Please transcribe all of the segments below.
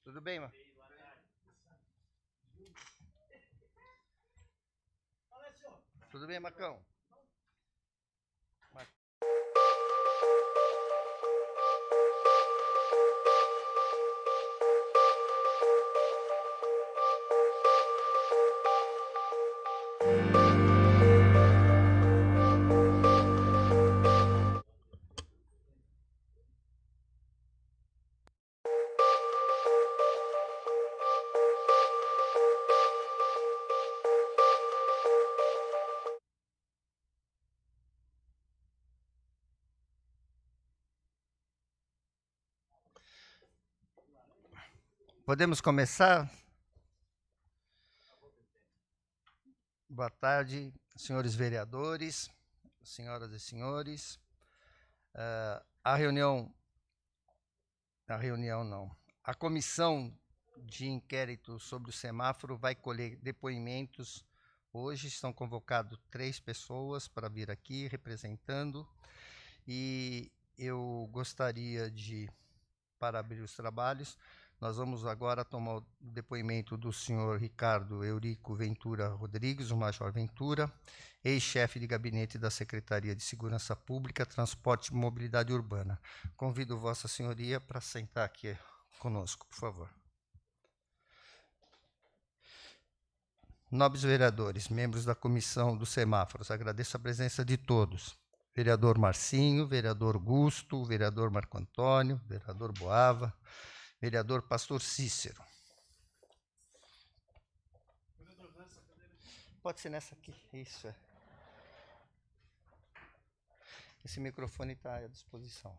Tudo bem, mano? Tudo bem, Marcão? Podemos começar? Boa tarde, senhores vereadores, senhoras e senhores. A comissão de inquérito sobre o semáforo vai colher depoimentos. Hoje estão convocados 3 pessoas para vir aqui representando. E eu gostaria de, para abrir os trabalhos, nós vamos agora tomar o depoimento do senhor Ricardo Eurico Ventura Rodrigues, o Major Ventura, ex-chefe de gabinete da Secretaria de Segurança Pública, Transporte e Mobilidade Urbana. Convido Vossa Senhoria para sentar aqui conosco, por favor. Nobres vereadores, membros da Comissão dos Semáforos, agradeço a presença de todos. Vereador Marcinho, vereador Gusto, vereador Marco Antônio, vereador Boava, vereador Pastor Cícero. Pode ser nessa aqui, isso é. Esse microfone está à disposição.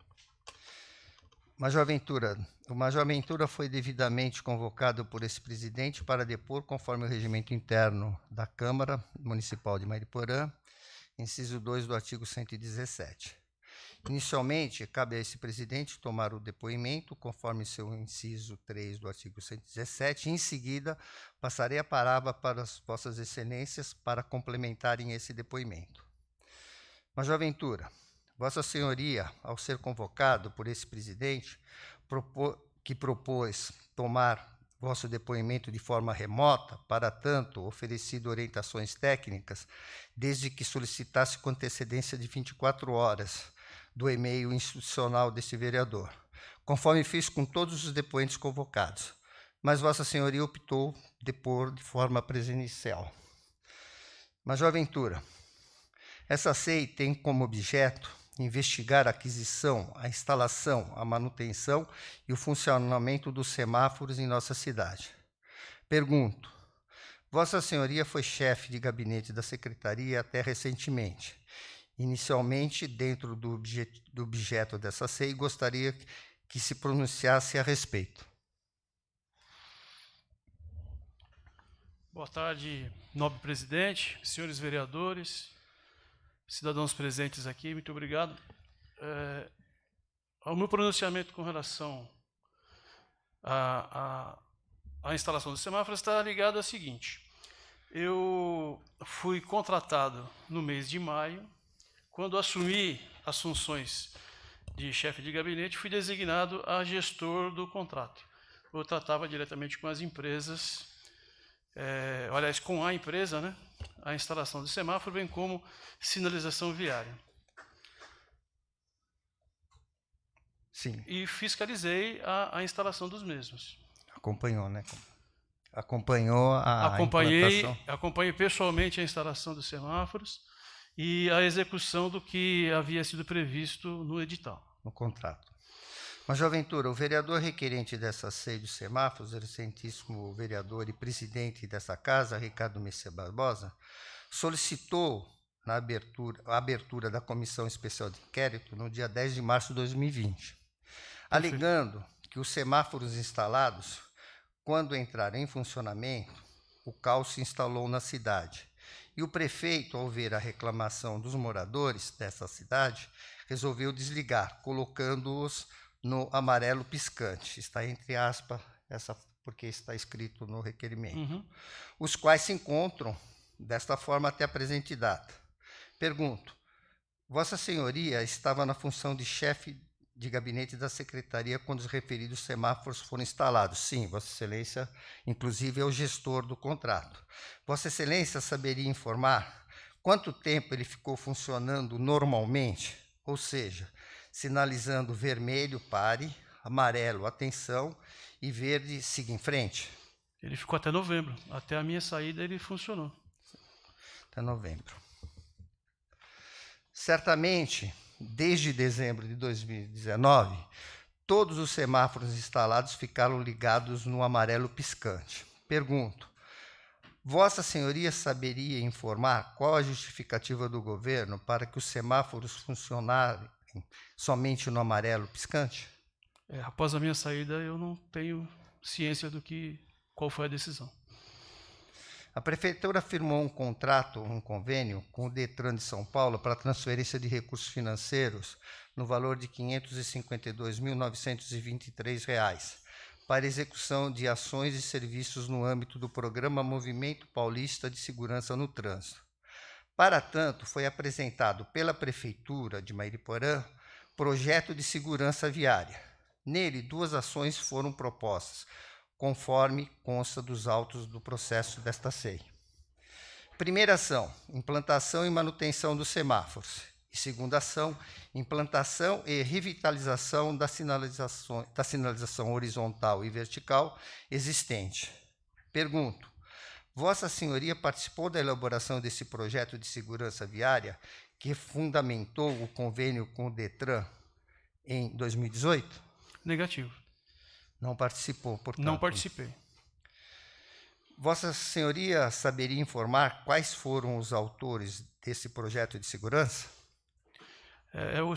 Major Ventura, o Major Ventura foi devidamente convocado por esse presidente para depor conforme o regimento interno da Câmara Municipal de Mariporã, inciso 2 do artigo 117. Inicialmente, cabe a esse presidente tomar o depoimento, conforme seu inciso 3 do artigo 117, e, em seguida, passarei a palavra para as vossas excelências para complementarem esse depoimento. Major Ventura, Vossa Senhoria, ao ser convocado por esse presidente, que propôs tomar vosso depoimento de forma remota, para tanto, oferecido orientações técnicas, desde que solicitasse com antecedência de 24 horas do e-mail institucional desse vereador, conforme fiz com todos os depoentes convocados, mas Vossa Senhoria optou depor de forma presencial. Major Ventura, essa SEI tem como objeto investigar a aquisição, a instalação, a manutenção e o funcionamento dos semáforos em nossa cidade. Pergunto, Vossa Senhoria foi chefe de gabinete da Secretaria até recentemente. Inicialmente, dentro do objeto dessa SEI, gostaria que se pronunciasse a respeito. Boa tarde, nobre presidente, senhores vereadores, cidadãos presentes aqui, muito obrigado. O meu pronunciamento com relação à instalação dos semáforos está ligado ao seguinte. Eu fui contratado no mês de maio. Quando assumi as funções de chefe de gabinete, fui designado a gestor do contrato. Eu tratava diretamente com as empresas, aliás, com a empresa, né? A instalação de semáforo, bem como sinalização viária. Sim. E fiscalizei a instalação dos mesmos. Acompanhou, né? Acompanhou a implantação. Acompanhei pessoalmente a instalação dos semáforos e a execução do que havia sido previsto no edital. No contrato. Major Ventura, o vereador requerente dessa SEI dos semáforos, o excelentíssimo vereador e presidente dessa casa, Ricardo Messias Barbosa, solicitou a abertura da Comissão Especial de Inquérito no dia 10 de março de 2020, alegando que os semáforos instalados, quando entraram em funcionamento, o caos se instalou na cidade. E o prefeito, ao ver a reclamação dos moradores dessa cidade, resolveu desligar, colocando-os no amarelo piscante. Está entre aspas, porque está escrito no requerimento. Os quais se encontram desta forma até a presente data. Pergunto, Vossa Senhoria estava na função de chefe de gabinete da Secretaria quando os referidos semáforos foram instalados. Sim, Vossa Excelência, inclusive, é o gestor do contrato. Vossa Excelência saberia informar quanto tempo ele ficou funcionando normalmente, ou seja, sinalizando vermelho, pare, amarelo, atenção, e verde, siga em frente? Ele ficou até novembro. Até a minha saída ele funcionou. Até novembro. Certamente, desde dezembro de 2019, todos os semáforos instalados ficaram ligados no amarelo piscante. Pergunto, Vossa Senhoria saberia informar qual a justificativa do governo para que os semáforos funcionarem somente no amarelo piscante? Após a minha saída, eu não tenho ciência qual foi a decisão. A Prefeitura firmou um contrato, um convênio, com o Detran de São Paulo para transferência de recursos financeiros no valor de R$ 552.923 para execução de ações e serviços no âmbito do Programa Movimento Paulista de Segurança no Trânsito. Para tanto, foi apresentado pela Prefeitura de Mairiporã projeto de segurança viária. Nele, 2 ações foram propostas, conforme consta dos autos do processo desta SEI. Primeira ação, implantação e manutenção dos semáforos. E segunda ação, implantação e revitalização da sinalização horizontal e vertical existente. Pergunto, Vossa Senhoria participou da elaboração desse projeto de segurança viária que fundamentou o convênio com o Detran em 2018? Negativo. Não participou, portanto. Não participei. Vossa Senhoria saberia informar quais foram os autores desse projeto de segurança?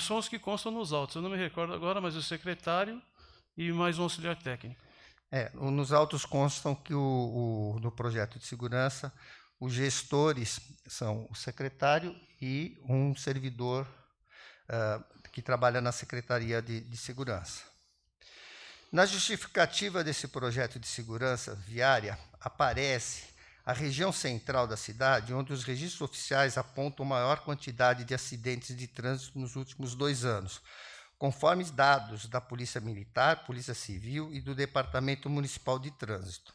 São os que constam nos autos. Eu não me recordo agora, mas o secretário e mais um auxiliar técnico. Nos autos constam que no projeto de segurança, os gestores são o secretário e um servidor que trabalha na Secretaria de Segurança. Na justificativa desse projeto de segurança viária, aparece a região central da cidade, onde os registros oficiais apontam maior quantidade de acidentes de trânsito nos últimos 2 anos, conforme dados da Polícia Militar, Polícia Civil e do Departamento Municipal de Trânsito.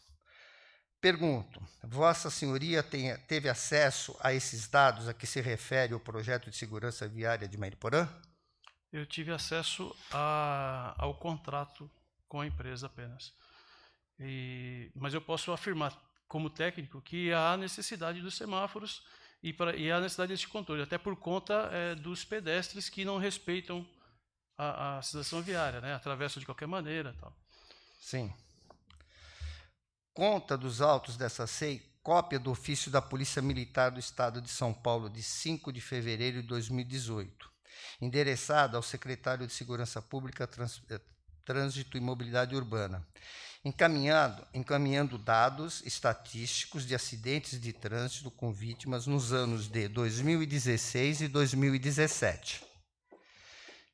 Pergunto, Vossa Senhoria teve acesso a esses dados a que se refere o projeto de segurança viária de Mairiporã? Eu tive acesso ao contrato com a empresa apenas. Mas eu posso afirmar, como técnico, que há necessidade dos semáforos e há necessidade desse controle, até por conta dos pedestres que não respeitam a sinalização viária, né? Atravessam de qualquer maneira. Tal. Sim. Conta dos autos dessa SEI, cópia do ofício da Polícia Militar do Estado de São Paulo, de 5 de fevereiro de 2018, endereçada ao secretário de Segurança Pública, Trânsito e Mobilidade Urbana, encaminhando dados estatísticos de acidentes de trânsito com vítimas nos anos de 2016 e 2017.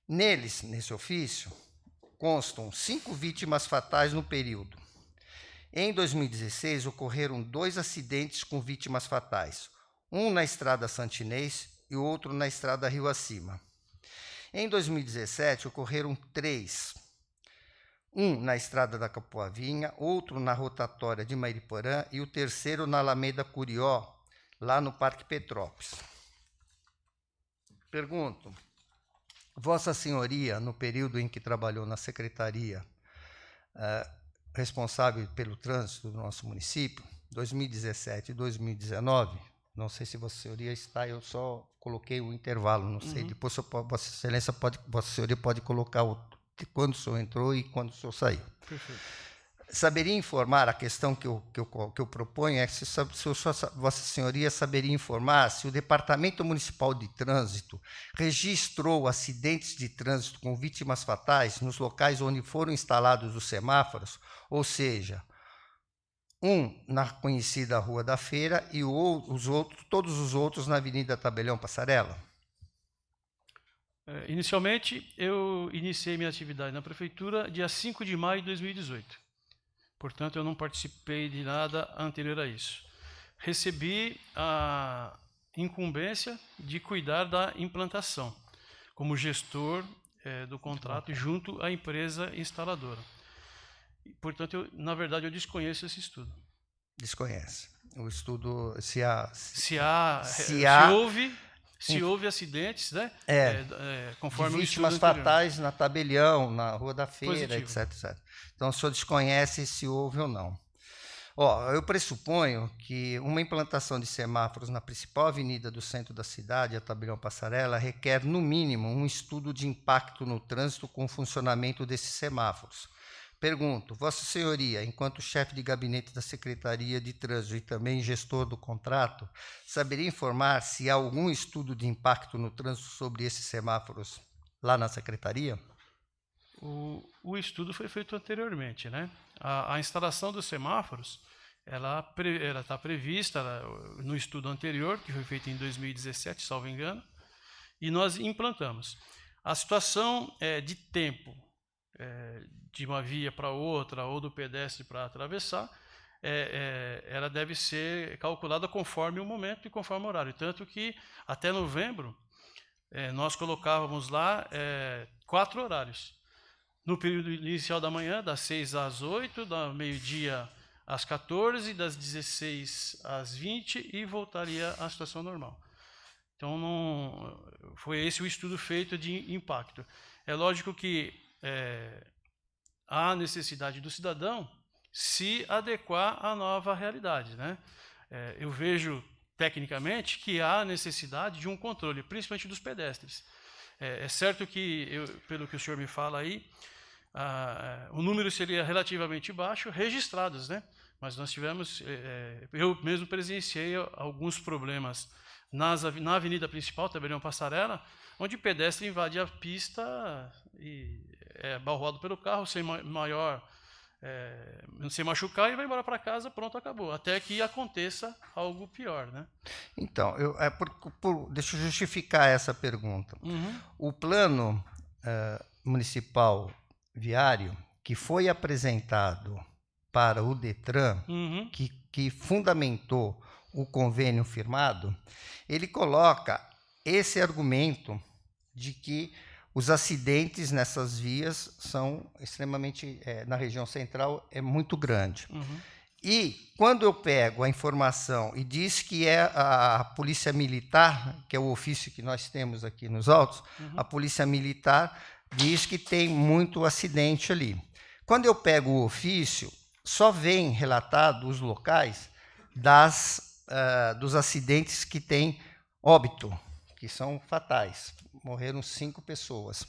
Nesse ofício, constam 5 vítimas fatais no período. Em 2016, ocorreram 2 acidentes com vítimas fatais, um na Estrada Santinês e outro na Estrada Rio Acima. Em 2017, ocorreram 3, um na Estrada da Capoavinha, outro na rotatória de Mairiporã e o terceiro na Alameda Curió, lá no Parque Petrópolis. Pergunto, Vossa Senhoria, no período em que trabalhou na secretaria responsável pelo trânsito do nosso município, 2017 e 2019, não sei se Vossa Senhoria está, eu só coloquei o intervalo, não sei, depois Vossa Senhoria pode colocar de quando o senhor entrou e quando o senhor saiu. Perfeito. Saberia informar, a questão que eu proponho é se Vossa Senhoria saberia informar se o Departamento Municipal de Trânsito registrou acidentes de trânsito com vítimas fatais nos locais onde foram instalados os semáforos, ou seja, um na conhecida Rua da Feira e todos os outros na Avenida Tabelião Passarela? Inicialmente, eu iniciei minha atividade na prefeitura dia 5 de maio de 2018. Portanto, eu não participei de nada anterior a isso. Recebi a incumbência de cuidar da implantação. Como gestor, do contrato junto à empresa instaladora. Portanto, na verdade, eu desconheço esse estudo. Desconhece. O estudo, se houve acidentes, né? Conforme de o vítimas estudo anterior. fatais na Tabelião, na Rua da Feira, Positivo. etc. Então, o senhor desconhece se houve ou não. Eu pressuponho que uma implantação de semáforos na principal avenida do centro da cidade, a Tabelião Passarela, requer, no mínimo, um estudo de impacto no trânsito com o funcionamento desses semáforos. Pergunto, Vossa Senhoria, enquanto chefe de gabinete da Secretaria de Trânsito e também gestor do contrato, saberia informar se há algum estudo de impacto no trânsito sobre esses semáforos lá na Secretaria? O estudo foi feito anteriormente, né? A instalação dos semáforos, ela está prevista no estudo anterior, que foi feito em 2017, salvo engano, e nós implantamos. A situação de tempo de uma via para outra ou do pedestre para atravessar, ela deve ser calculada conforme o momento e conforme o horário. Tanto que até novembro nós colocávamos lá 4 horários. No período inicial da manhã, das 6 às 8, da meio-dia às 14, das 16 às 20 e voltaria à situação normal. Então, foi esse o estudo feito de impacto. É lógico que há necessidade do cidadão se adequar à nova realidade, né? Eu vejo, tecnicamente, que há necessidade de um controle, principalmente dos pedestres. É certo que, pelo que o senhor me fala aí, o número seria relativamente baixo, registrados, né? Mas nós tivemos, eu mesmo presenciei alguns problemas na avenida principal, Tabelião Passarela, onde o pedestre invade a pista e é barroado pelo carro, sem machucar, e vai embora para casa, pronto, acabou. Até que aconteça algo pior, né? Então, deixa eu justificar essa pergunta. Uhum. O plano municipal viário, que foi apresentado para o DETRAN, Uhum. que fundamentou o convênio firmado, ele coloca esse argumento de que os acidentes nessas vias são extremamente, na região central, é muito grande. Uhum. E quando eu pego a informação e diz que é a Polícia Militar, que é o ofício que nós temos aqui nos autos, a Polícia Militar diz que tem muito acidente ali. Quando eu pego o ofício, só vem relatado os locais dos acidentes que têm óbito, que são fatais. Morreram 5 pessoas.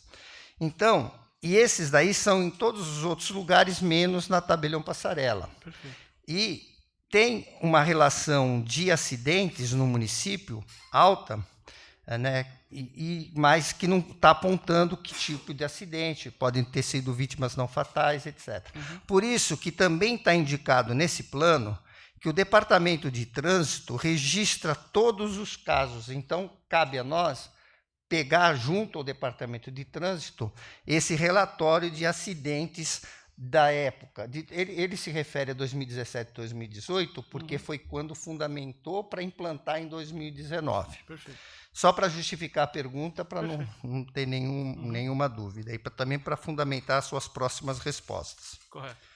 Então, e esses daí são em todos os outros lugares, menos na Tabelião Passarela. Perfeito. E tem uma relação de acidentes no município alta, né, mas que não está apontando que tipo de acidente, podem ter sido vítimas não fatais, etc. Por isso que também está indicado nesse plano que o Departamento de Trânsito registra todos os casos. Então, cabe a nós pegar junto ao Departamento de Trânsito esse relatório de acidentes da época. Ele se refere a 2017 e 2018, porque foi quando fundamentou para implantar em 2019. Perfeito. Só para justificar a pergunta, para não ter nenhuma dúvida, e também para fundamentar as suas próximas respostas. Correto.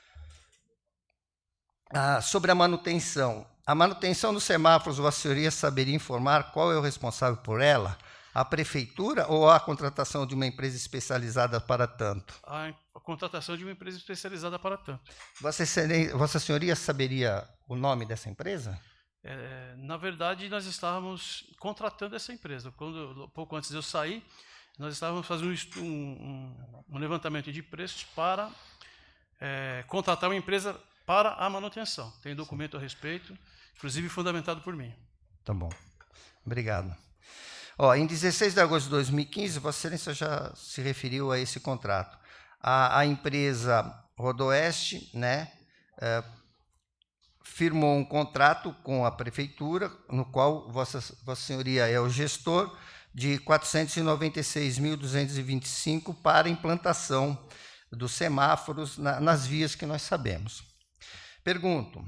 Sobre a manutenção. A manutenção dos semáforos, Vossa Senhoria saberia informar qual é o responsável por ela? A prefeitura ou a contratação de uma empresa especializada para tanto? A contratação de uma empresa especializada para tanto. Vossa Senhoria saberia o nome dessa empresa? Na verdade, nós estávamos contratando essa empresa. Pouco antes de eu sair, nós estávamos fazendo um levantamento de preços para contratar uma empresa para a manutenção. Tem documento a respeito, inclusive fundamentado por mim. Tá bom. Obrigado. Em 16 de agosto de 2015, Vossa Excelência já se referiu a esse contrato. A empresa Rodoeste, né, firmou um contrato com a prefeitura, no qual Vossa Senhoria é o gestor, de R$ 496.225 para implantação dos semáforos nas vias que nós sabemos. Pergunto,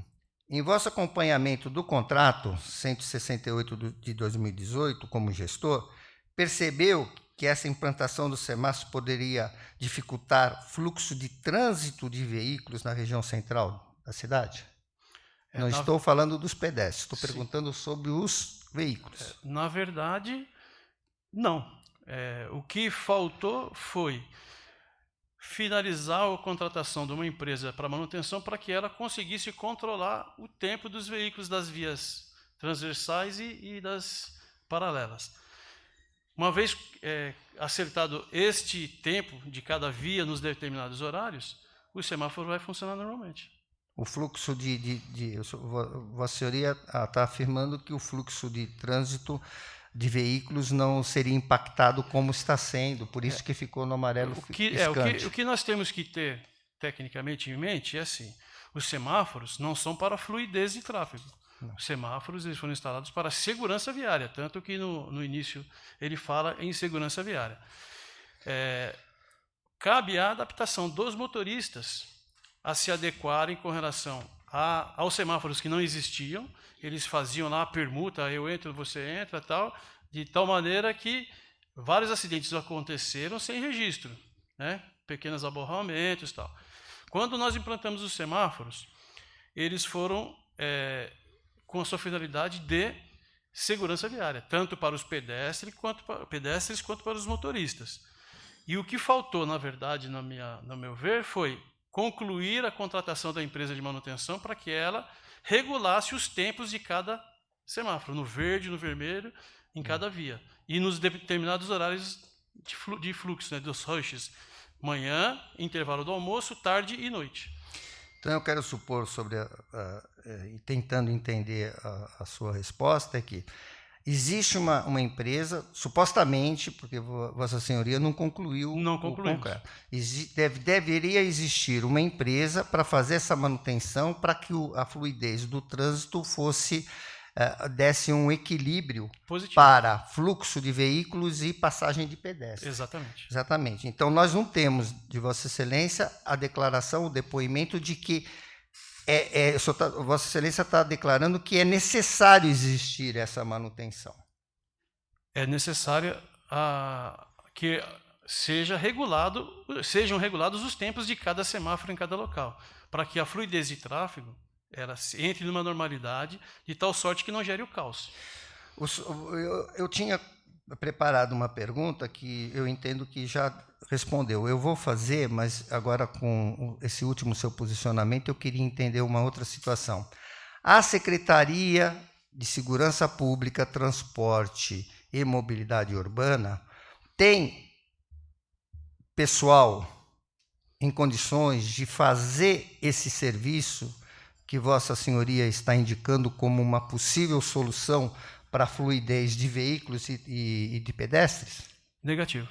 em vosso acompanhamento do contrato 168 de 2018, como gestor, percebeu que essa implantação do semáforo poderia dificultar fluxo de trânsito de veículos na região central da cidade? Não estou falando dos pedestres, estou perguntando sobre os veículos. Na verdade, não. O que faltou foi finalizar a contratação de uma empresa para manutenção para que ela conseguisse controlar o tempo dos veículos das vias transversais e das paralelas. Uma vez acertado este tempo de cada via nos determinados horários, o semáforo vai funcionar normalmente. O fluxo Vossa Senhoria está afirmando que o fluxo de trânsito de veículos não seria impactado como está sendo, por isso que ficou no amarelo piscante. O que nós temos que ter tecnicamente em mente é assim: os semáforos não são para fluidez de tráfego. Não. Os semáforos eles foram instalados para segurança viária, tanto que no início ele fala em segurança viária. Cabe a adaptação dos motoristas a se adequarem com relação aos semáforos que não existiam. Eles faziam lá a permuta, eu entro, você entra, tal, de tal maneira que vários acidentes aconteceram sem registro, né? Pequenos aborramentos, tal. Quando nós implantamos os semáforos, eles foram com a sua finalidade de segurança viária, tanto para os pedestres quanto para os motoristas. E o que faltou, na verdade, no meu ver, foi concluir a contratação da empresa de manutenção para que ela regulasse os tempos de cada semáforo, no verde, no vermelho, em cada via. E nos determinados horários de fluxo, né, dos rushes, manhã, intervalo do almoço, tarde e noite. Então, eu quero supor, tentando entender a sua resposta, é que existe uma empresa, supostamente, porque Vossa Senhoria não concluiu. Não concluímos. Deveria existir uma empresa para fazer essa manutenção, para que a fluidez do trânsito desse um equilíbrio positivo para fluxo de veículos e passagem de pedestres. Exatamente. Exatamente. Então, nós não temos, de Vossa Excelência, a declaração, o depoimento de que Vossa Excelência está declarando que é necessário existir essa manutenção. É necessário que sejam regulados os tempos de cada semáforo em cada local, para que a fluidez de tráfego ela entre numa normalidade de tal sorte que não gere o caos. Eu tinha preparado uma pergunta que eu entendo que já respondeu. Eu vou fazer, mas agora com esse último seu posicionamento, eu queria entender uma outra situação. A Secretaria de Segurança Pública, Transporte e Mobilidade Urbana tem pessoal em condições de fazer esse serviço que Vossa Senhoria está indicando como uma possível solução para a fluidez de veículos e de pedestres? Negativo.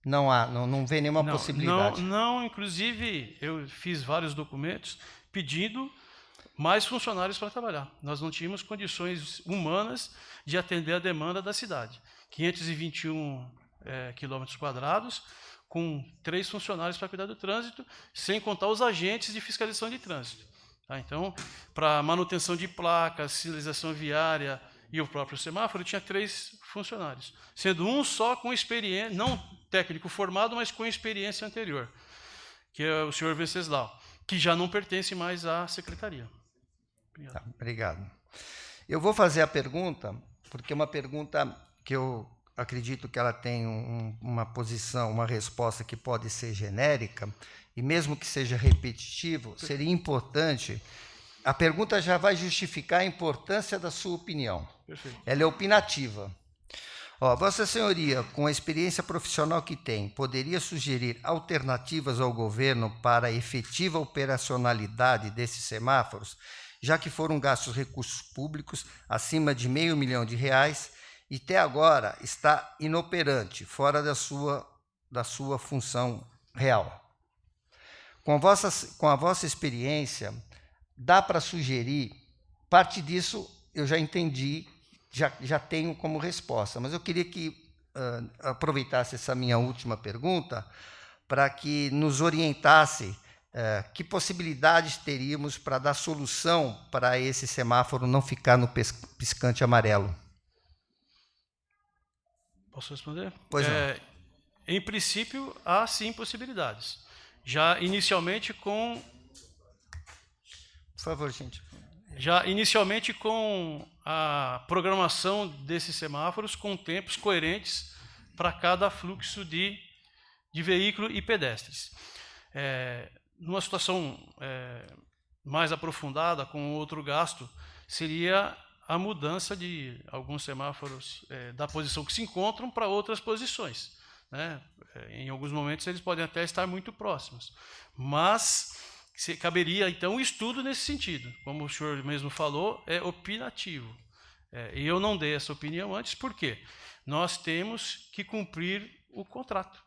Não vê nenhuma possibilidade. Não, inclusive, eu fiz vários documentos pedindo mais funcionários para trabalhar. Nós não tínhamos condições humanas de atender a demanda da cidade. 521 quilômetros quadrados, com 3 funcionários para cuidar do trânsito, sem contar os agentes de fiscalização de trânsito. Tá? Então, para manutenção de placas, sinalização viária e o próprio semáforo, tinha 3 funcionários, sendo um só com experiência, não técnico formado, mas com experiência anterior, que é o senhor Venceslau, que já não pertence mais à secretaria. Obrigado. Tá, obrigado. Eu vou fazer a pergunta, porque é uma pergunta que eu acredito que ela tem uma posição, uma resposta que pode ser genérica, e mesmo que seja repetitivo, seria importante. A pergunta já vai justificar a importância da sua opinião. Perfeito. Ela é opinativa. Vossa Senhoria, com a experiência profissional que tem, poderia sugerir alternativas ao governo para a efetiva operacionalidade desses semáforos, já que foram gastos recursos públicos acima de R$500 mil e até agora está inoperante, fora da sua função real? Com a vossa experiência, dá para sugerir, parte disso eu já entendi, já tenho como resposta, mas eu queria que aproveitasse essa minha última pergunta para que nos orientasse que possibilidades teríamos para dar solução para esse semáforo não ficar no piscante amarelo. Posso responder? Pois não. em princípio, há sim possibilidades. Já inicialmente com Por favor, gente. a programação desses semáforos com tempos coerentes para cada fluxo de veículo e pedestres. Numa situação mais aprofundada, com outro gasto, seria a mudança de alguns semáforos da posição que se encontram para outras posições, né? Em alguns momentos eles podem até estar muito próximos, mas caberia então um estudo nesse sentido. Como o senhor mesmo falou, é opinativo. E eu não dei essa opinião antes, porque nós temos que cumprir o contrato.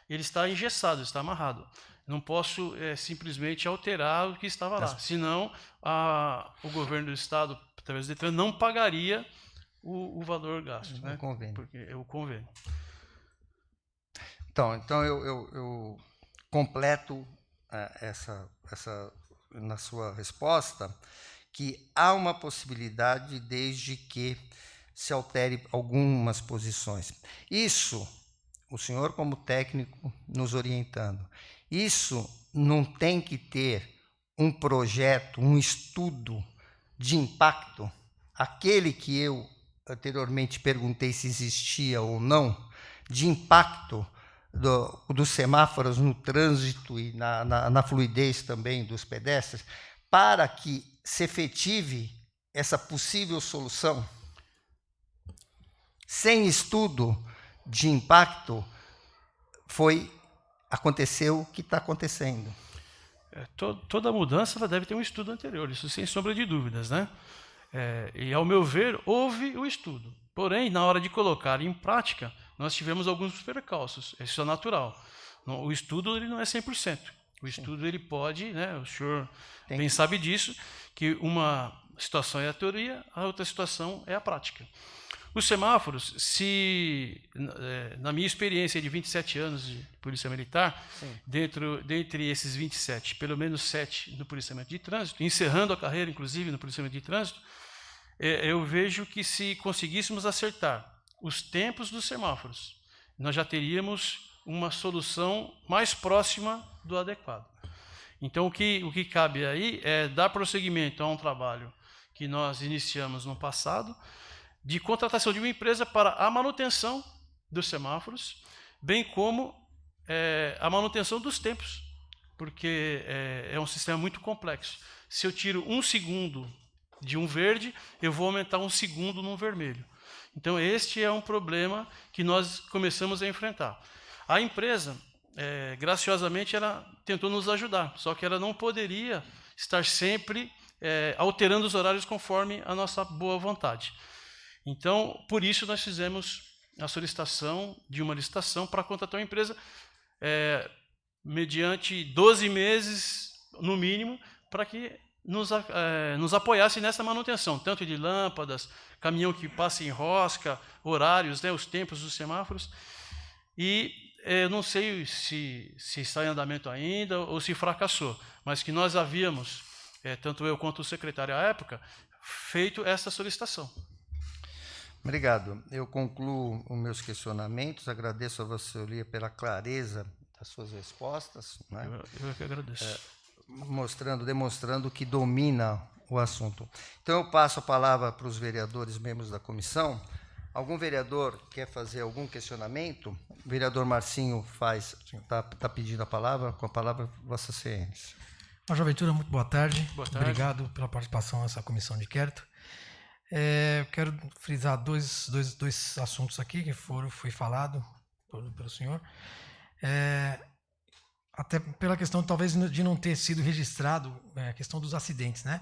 Ele está engessado, está amarrado. Não posso simplesmente alterar o que estava lá, senão o governo do Estado, através do DETRAN, não pagaria o valor gasto, né? Convênio. Porque é o convênio. Então eu completo essa na sua resposta, que há uma possibilidade desde que se altere algumas posições. Isso, o senhor como técnico nos orientando, isso não tem que ter um projeto, um estudo de impacto, aquele que eu anteriormente perguntei se existia ou não, de impacto dos semáforos no trânsito e na fluidez também dos pedestres, para que se efetive essa possível solução? Sem estudo de impacto, aconteceu o que está acontecendo. Toda mudança ela deve ter um estudo anterior, isso sem sombra de dúvidas, né? E, ao meu ver, houve o estudo. Porém, na hora de colocar em prática, nós tivemos alguns percalços. Isso é natural. O estudo ele não é 100%. O estudo ele pode, né, o senhor bem sabe disso, que uma situação é a teoria, a outra situação é a prática. Os semáforos, na minha experiência de 27 anos de polícia militar, dentre esses 27, pelo menos 7 no policiamento de trânsito, encerrando a carreira, inclusive, no policiamento de trânsito, eu vejo que se conseguíssemos acertar os tempos dos semáforos, nós já teríamos uma solução mais próxima do adequado. Então, o que cabe aí é dar prosseguimento a um trabalho que nós iniciamos no passado, de contratação de uma empresa para a manutenção dos semáforos, bem como a manutenção dos tempos, porque é um sistema muito complexo. Se eu tiro 1 segundo de um verde, eu vou aumentar 1 segundo num vermelho. Então, este é um problema que nós começamos a enfrentar. A empresa, graciosamente, ela tentou nos ajudar, só que ela não poderia estar sempre alterando os horários conforme a nossa boa vontade. Então, por isso, nós fizemos a solicitação de uma licitação para contratar uma empresa mediante 12 meses, no mínimo, para que nos apoiasse nessa manutenção, tanto de lâmpadas, caminhão que passa em rosca, horários, né, os tempos dos semáforos. E eu não sei se está em andamento ainda ou se fracassou, mas que nós havíamos, tanto eu quanto o secretário à época, feito essa solicitação. Obrigado. Eu concluo os meus questionamentos. Agradeço a você, Olia, pela clareza das suas respostas, né? Eu que agradeço. Demonstrando que domina o assunto. Então, eu passo a palavra para os vereadores membros da comissão. Algum vereador quer fazer algum questionamento? O vereador Marcinho está pedindo a palavra. Com a palavra, Vossa Excelência. Major Ventura, muito boa tarde. Boa tarde. Obrigado pela participação nessa comissão de inquérito. Quero frisar dois assuntos aqui que foi falado pelo senhor. Até pela questão, talvez, de não ter sido registrado a questão dos acidentes, né?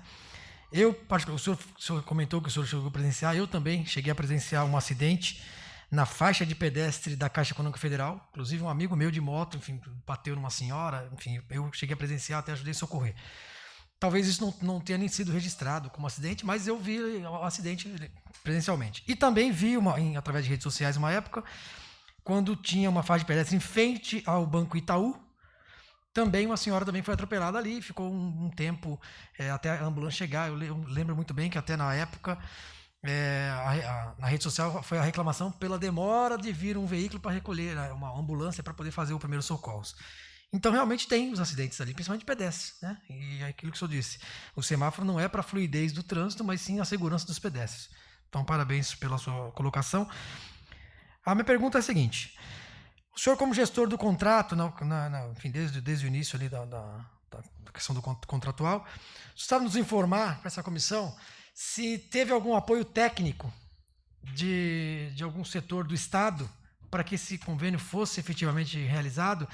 O senhor comentou que o senhor chegou a presenciar, eu também cheguei a presenciar um acidente na faixa de pedestre da Caixa Econômica Federal. Inclusive, um amigo meu de moto, enfim, bateu numa senhora, enfim, eu cheguei a presenciar, até ajudei a socorrer. Talvez isso não tenha nem sido registrado como acidente, mas eu vi o acidente presencialmente. E também vi, através de redes sociais, uma época, quando tinha uma faixa de pedestre em frente ao Banco Itaú, também uma senhora também foi atropelada ali, ficou um tempo até a ambulância chegar. Eu lembro muito bem que até na época na rede social foi a reclamação pela demora de vir um veículo para recolher, uma ambulância para poder fazer o primeiro socorros. Então, realmente tem os acidentes ali, principalmente pedestres, né? E é aquilo que o senhor disse, o semáforo não é para a fluidez do trânsito, mas sim a segurança dos pedestres. Então, parabéns pela sua colocação. A minha pergunta é a seguinte: o senhor, como gestor do contrato, enfim, desde o início ali da questão do contratual, você sabe nos informar para essa comissão se teve algum apoio técnico de algum setor do Estado para que esse convênio fosse efetivamente realizado,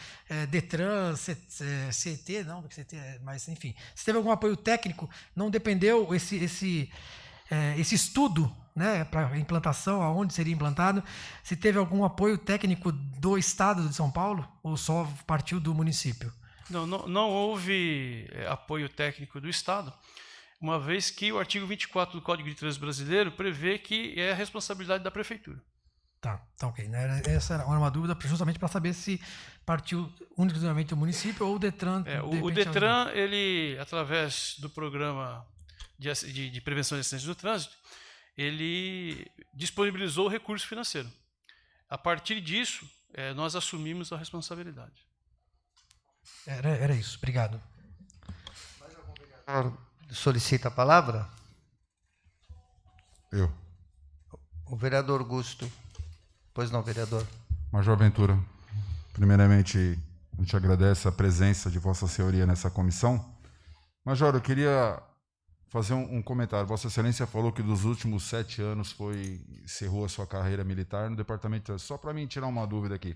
Detran, CT, não, CT, mas enfim, se teve algum apoio técnico, não dependeu esse estudo, né, para implantação, aonde seria implantado, se teve algum apoio técnico do Estado de São Paulo ou só partiu do município? Não houve apoio técnico do Estado, uma vez que o artigo 24 do Código de Trânsito Brasileiro prevê que é a responsabilidade da Prefeitura. Tá, ok. Essa era uma dúvida justamente para saber se partiu unicamente do município ou o Detran. O Detran, ele, através do programa de prevenção de acidentes do trânsito, ele disponibilizou o recurso financeiro. A partir disso, nós assumimos a responsabilidade. Era isso. Obrigado. Mais algum vereador solicita a palavra? Eu. O vereador Augusto. Pois não, vereador. Major Ventura, primeiramente, a gente agradece a presença de Vossa Senhoria nessa comissão. Major, eu queria fazer um comentário. Vossa Excelência falou que dos últimos 7 anos encerrou a sua carreira militar no departamento. Só para mim tirar uma dúvida aqui.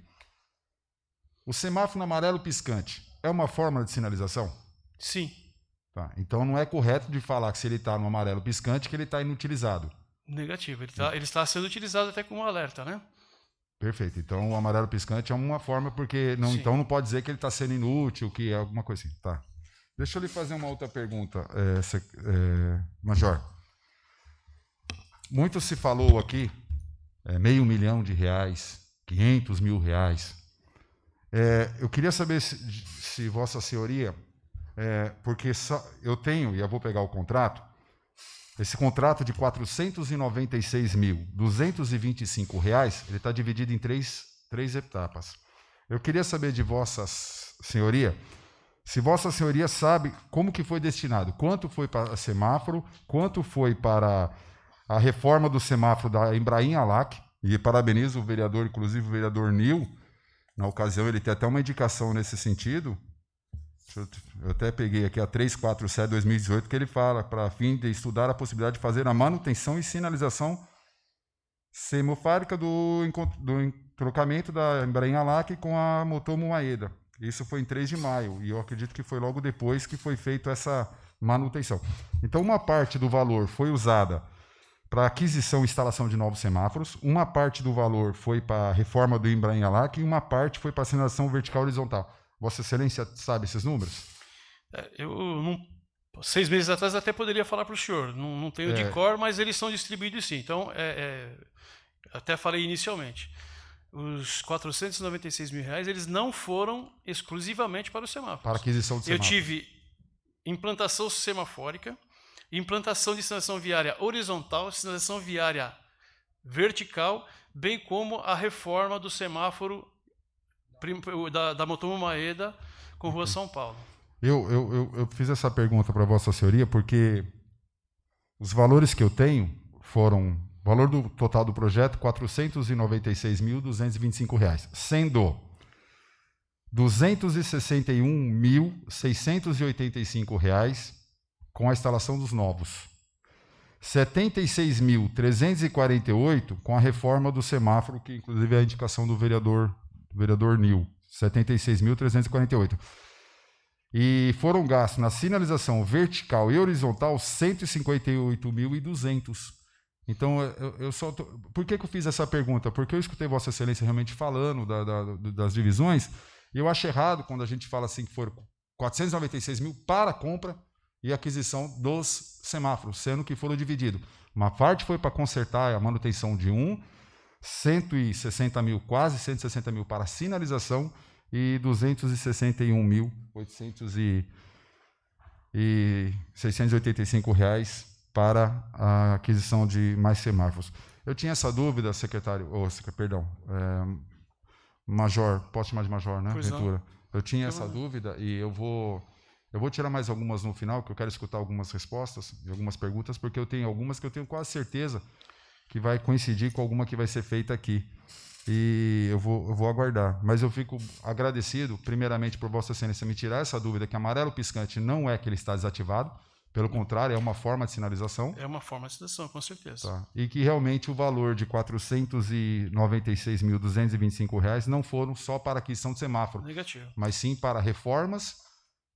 O semáforo amarelo piscante é uma forma de sinalização? Sim. Tá. Então não é correto de falar que se ele está no amarelo piscante que ele está inutilizado. Negativo. Ele está sendo utilizado até como alerta, né? Perfeito. Então o amarelo piscante é uma forma, porque não, então não pode dizer que ele está sendo inútil, que é alguma coisa assim. Tá. Deixa eu lhe fazer uma outra pergunta, Major. Muito se falou aqui, R$500 mil, R$500 mil. Eu queria saber se Vossa Senhoria, porque eu tenho, e eu vou pegar o contrato, esse contrato de R$ 496.225, ele está dividido em três etapas. Eu queria saber de Vossa Senhoria, se Vossa Senhoria sabe como que foi destinado, quanto foi para semáforo, quanto foi para a reforma do semáforo da Embraim Alac, e parabenizo o vereador, inclusive o vereador Nil, na ocasião ele tem até uma indicação nesse sentido. Eu até peguei aqui a 347/2018, que ele fala, para fim de estudar a possibilidade de fazer a manutenção e sinalização semafórica do entrocamento da Embraim Alac com a Motomo Maeda. Isso foi em 3 de maio, e eu acredito que foi logo depois que foi feita essa manutenção. Então, uma parte do valor foi usada para aquisição e instalação de novos semáforos, uma parte do valor foi para a reforma do Embraim Alac e uma parte foi para a sinalização vertical e horizontal. Vossa Excelência sabe esses números? 6 meses atrás até poderia falar para o senhor, não tenho de cor, mas eles são distribuídos sim. Então, até falei inicialmente, os R$496 mil, eles não foram exclusivamente para o semáforo. Para aquisição de semáforos. Eu tive implantação semafórica, implantação de sinalização viária horizontal, sinalização viária vertical, bem como a reforma do semáforo da Motomo Maeda com Rua São Paulo. Eu fiz essa pergunta para Vossa Senhoria porque os valores que eu tenho foram, o valor do total do projeto, R$ 496.225, sendo R$ 261.685 com a instalação dos novos, R$ 76.348 com a reforma do semáforo, que inclusive é a indicação do vereador Nil, R$ 76.348. E foram gastos na sinalização vertical e horizontal R$ 158.200. Então, por que eu fiz essa pergunta? Porque eu escutei Vossa Excelência realmente falando das divisões, e eu acho errado quando a gente fala assim que foram 496 mil para a compra e aquisição dos semáforos, sendo que foram divididos. Uma parte foi para consertar a manutenção de 160 mil, quase 160 mil para sinalização e 261.685 para a aquisição de mais semáforos. Eu tinha essa dúvida, secretário, Major, posso chamar de Major, né, Pois não. Ventura? Eu tinha essa dúvida e eu vou tirar mais algumas no final, que eu quero escutar algumas respostas e algumas perguntas, porque eu tenho algumas que eu tenho quase certeza que vai coincidir com alguma que vai ser feita aqui. E eu vou aguardar. Mas eu fico agradecido, primeiramente, por Vossa Excelência me tirar essa dúvida que amarelo piscante não é que ele está desativado, pelo contrário, é uma forma de sinalização. É uma forma de sinalização, com certeza. Tá. E que realmente o valor de R$ 496.225 não foram só para aquisição de semáforo, Negativo. mas sim para reformas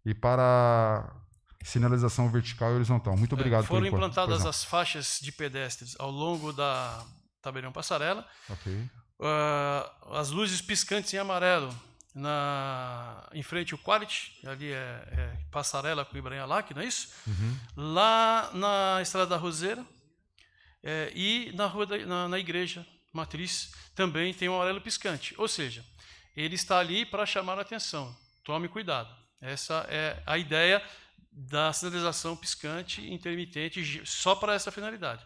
e para sinalização vertical e horizontal. Muito obrigado por Foram enquanto. implantadas Pois não. as faixas de pedestres ao longo da tabelião passarela. Ok. As luzes piscantes em amarelo em frente ao Quality, ali é passarela com Ibrahim-Alac, não é isso? Lá na Estrada da Roseira e na rua na igreja matriz também tem um amarelo piscante, ou seja, ele está ali para chamar a atenção. Tome cuidado. Essa é a ideia da sinalização piscante intermitente só para essa finalidade.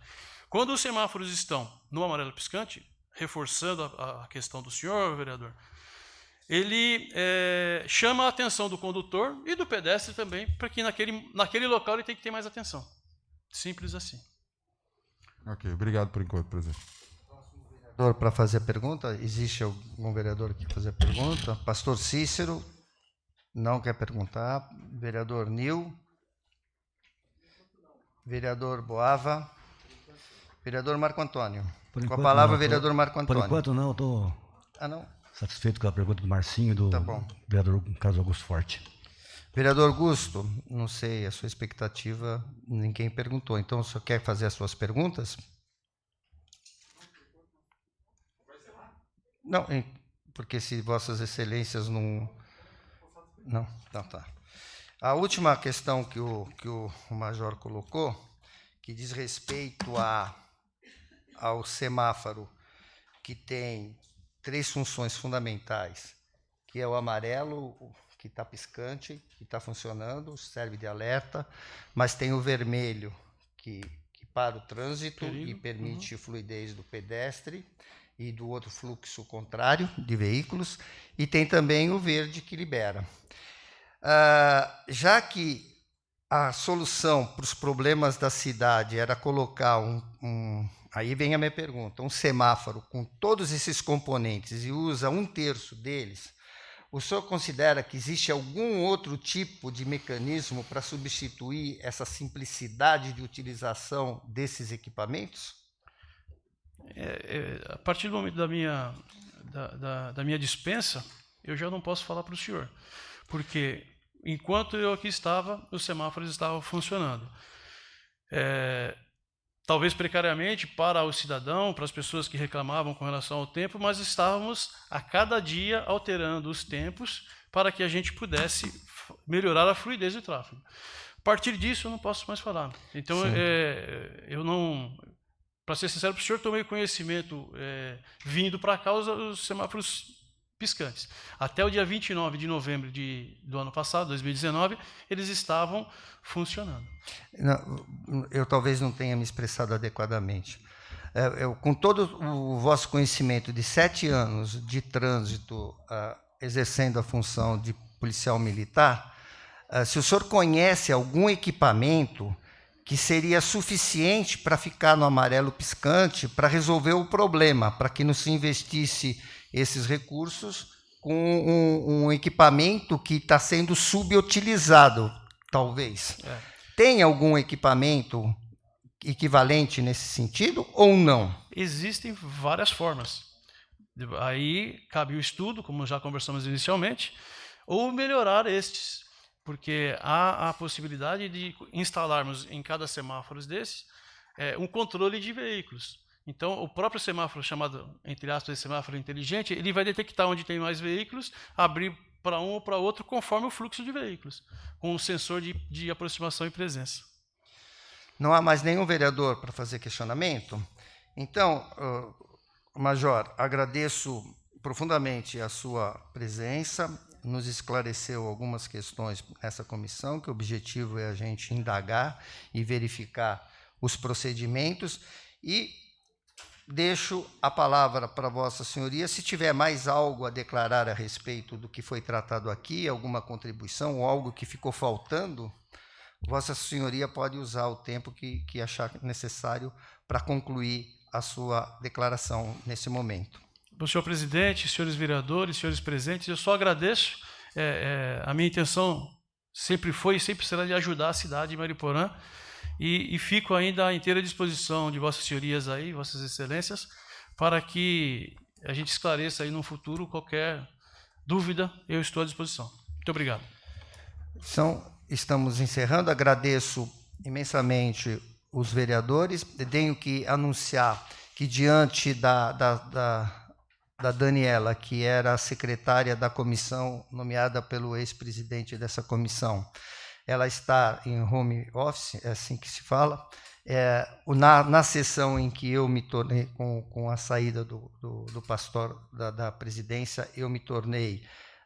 Quando os semáforos estão no amarelo piscante, reforçando a questão do senhor, vereador, ele chama a atenção do condutor e do pedestre também, para que naquele local ele tem que ter mais atenção. Simples assim. Ok, obrigado por enquanto, presidente. Vereador, para fazer a pergunta, existe algum vereador que quer fazer a pergunta? Pastor Cícero, não quer perguntar. Vereador Nil. Vereador Boava. Vereador Marco Antônio. Com a palavra, vereador Marco Antônio. Por enquanto, não, eu estou satisfeito com a pergunta do Marcinho e do vereador Carlos Augusto Forte. Vereador Augusto, não sei, a sua expectativa, ninguém perguntou. Então, o senhor quer fazer as suas perguntas? Não, porque se vossas excelências não... Não, então tá. A última questão que o major colocou, que diz respeito ao semáforo, que tem 3 funções fundamentais, que é o amarelo, que está piscante, que está funcionando, serve de alerta, mas tem o vermelho, que para o trânsito e permite fluidez do pedestre e do outro fluxo contrário de veículos, e tem também o verde, que libera. Já que a solução para os problemas da cidade era colocar aí vem a minha pergunta, um semáforo com todos esses componentes e usa 1/3 deles, o senhor considera que existe algum outro tipo de mecanismo para substituir essa simplicidade de utilização desses equipamentos? A partir do momento da minha dispensa, eu já não posso falar para o senhor, porque enquanto eu aqui estava, os semáforos estavam funcionando. Talvez precariamente para o cidadão, para as pessoas que reclamavam com relação ao tempo, mas estávamos a cada dia alterando os tempos para que a gente pudesse melhorar a fluidez do tráfego. A partir disso, eu não posso mais falar. Então, eu não... Para ser sincero para o senhor, tomei conhecimento vindo para cá os semáforos piscantes. Até o dia 29 de novembro do ano passado, 2019, eles estavam funcionando. Não, eu talvez não tenha me expressado adequadamente. Com todo o vosso conhecimento de 7 anos de trânsito exercendo a função de policial militar, se o senhor conhece algum equipamento que seria suficiente para ficar no amarelo piscante para resolver o problema, para que não se investisse esses recursos com um equipamento que está sendo subutilizado, talvez. Tem algum equipamento equivalente nesse sentido ou não? Existem várias formas. Aí cabe o estudo, como já conversamos inicialmente, ou melhorar estes, porque há a possibilidade de instalarmos em cada semáforo desses um controle de veículos. Então, o próprio semáforo, chamado, entre aspas, de semáforo inteligente, ele vai detectar onde tem mais veículos, abrir para um ou para outro, conforme o fluxo de veículos, com um sensor de aproximação e presença. Não há mais nenhum vereador para fazer questionamento? Então, Major, agradeço profundamente a sua presença, nos esclareceu algumas questões nessa comissão, que o objetivo é a gente indagar e verificar os procedimentos e deixo a palavra para Vossa Senhoria. Se tiver mais algo a declarar a respeito do que foi tratado aqui, alguma contribuição ou algo que ficou faltando, Vossa Senhoria pode usar o tempo que achar necessário para concluir a sua declaração nesse momento. Senhor presidente, senhores vereadores, senhores presentes, eu só agradeço. A minha intenção sempre foi e sempre será de ajudar a cidade de Mariporã e fico ainda à inteira disposição de vossas senhorias aí, vossas excelências, para que a gente esclareça aí no futuro qualquer dúvida, eu estou à disposição. Muito obrigado. Estamos encerrando, agradeço imensamente os vereadores, tenho que anunciar que diante da Daniela, que era a secretária da comissão, nomeada pelo ex-presidente dessa comissão, ela está em home office, é assim que se fala. Na sessão em que eu me tornei, com a saída do pastor da presidência, eu me tornei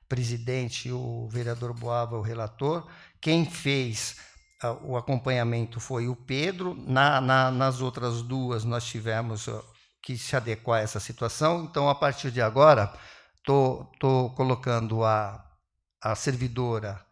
presidente, o vereador Boava, o relator. Quem fez o acompanhamento foi o Pedro. Nas outras duas, nós tivemos que se adequar a essa situação. Então, a partir de agora, estou colocando a servidora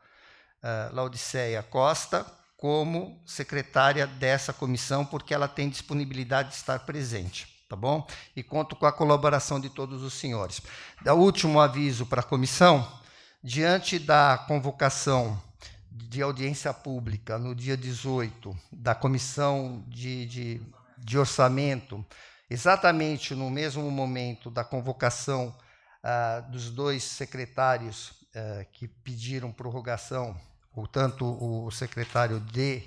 Laudiceia Costa como secretária dessa comissão, porque ela tem disponibilidade de estar presente, tá bom? E conto com a colaboração de todos os senhores. O último aviso para a comissão: diante da convocação de audiência pública no dia 18 da comissão de orçamento, exatamente no mesmo momento da convocação dos dois secretários que pediram prorrogação, tanto o secretário de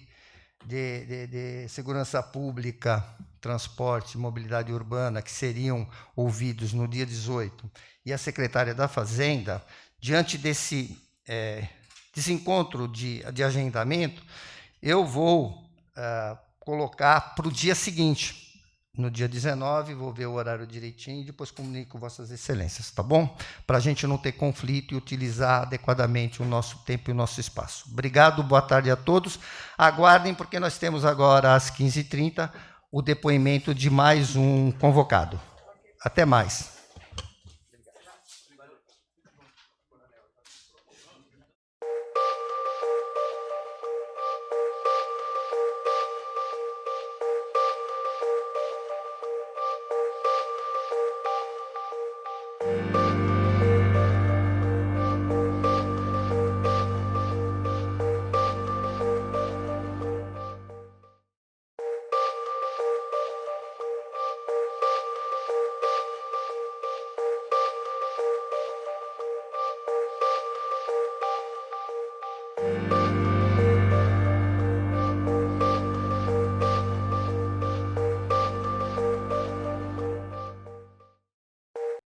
Segurança Pública, Transporte e Mobilidade Urbana, que seriam ouvidos no dia 18, e a secretária da Fazenda, diante desse desencontro de agendamento, eu vou colocar para o dia seguinte. No dia 19, vou ver o horário direitinho e depois comunico com Vossas Excelências, tá bom? Para a gente não ter conflito e utilizar adequadamente o nosso tempo e o nosso espaço. Obrigado, boa tarde a todos. Aguardem, porque nós temos agora, às 15h30, o depoimento de mais um convocado. Até mais.